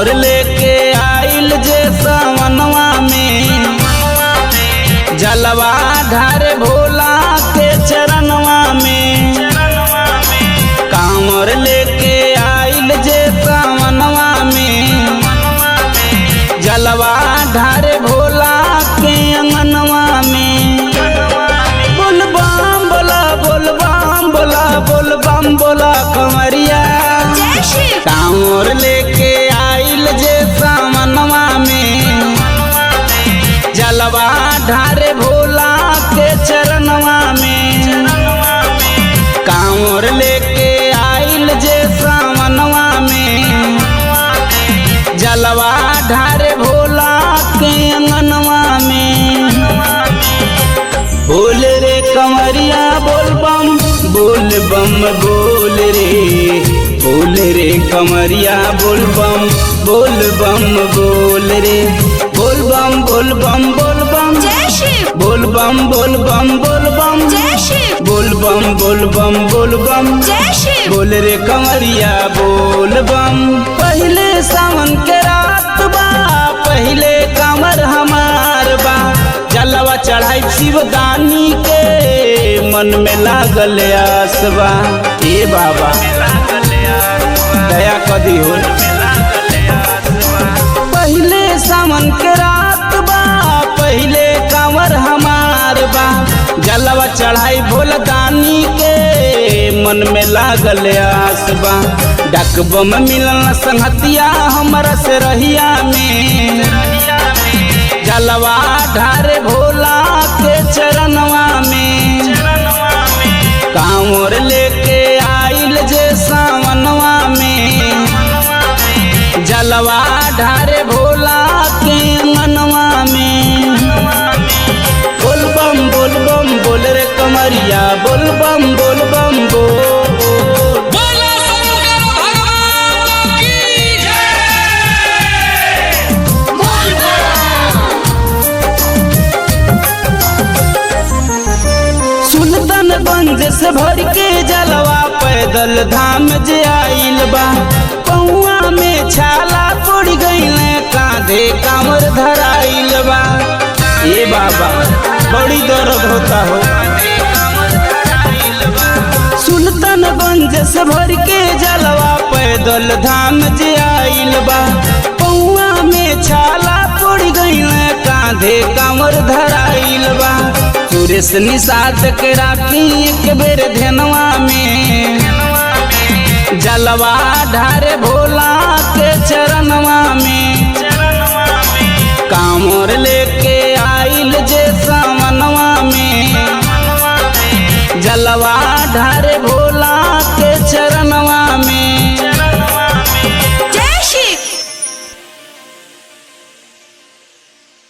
कांवर लेके आइल जे सावनवा में, जलवा ढारे भोला के चरणवा में। कांवर लेके आइल जे सावनवा में, जलवा ढारे भोला के अंगनवा में। बोल बम बोला, बोल बम बोला, बोल बम बोला कंवरिया। कांवर लेके आइल जे सावनवा में, जलवा ढारे भोला के चरणवा में। कांवर लेके आइल जे सावनवा में, जलवा ढारे भोला के अंगनवा में। बोल रे कंवरिया बोल बम, बोल बम बोल रे। बोल रे कंवरिया बोल बम, बोल बम बोल रे। बोल बम बोल बम बोल बम, बोल बम बोल बम बोल बम, बोल बम बोल बम बोल बम, बोल रे कंवरिया बोल बम। पहले सावन के रात बा, पहले कांवर हमार बा। जलवा चढ़ाई शिवदानी के, मन में लागल आसबा। ए बाबा दया कदी हो। पहले सावन के रात बा, पहले कांवर हमार बा। जलवा चढ़ाई भोलदानी के, मन में लागल आसबा। डकबम मिलल संगतिया हमरा से रहिया में, जलवा ढारे भोला के चरणवा में। कांवर लेके आइल जे सावनवा में, जलवा ढारे भोला के अंगनवा में। बोल बम बोल रे कंवरिया बोल बम बोल बम बोल। सुल्तानगंज से भर के जलवा पैदल धाम जे आइल बा। पौआ में छाला पड़ गइल, कांधे कांवर धराइल बा। ए बाबा बड़ी दर्द होता हो। सुल्तानगंज से भर के जलवा पैदल धाम जे आइल बा। पौआ में छाला पड़ गइल, कांधे कांवर धराइल बा। सुरेश निषाद के राखी एक बेर ध्यानवा में, जलवा ढारे भोला के चरणवा में। कांवर लेके आइल जे सावनवा में, जलवा ढारे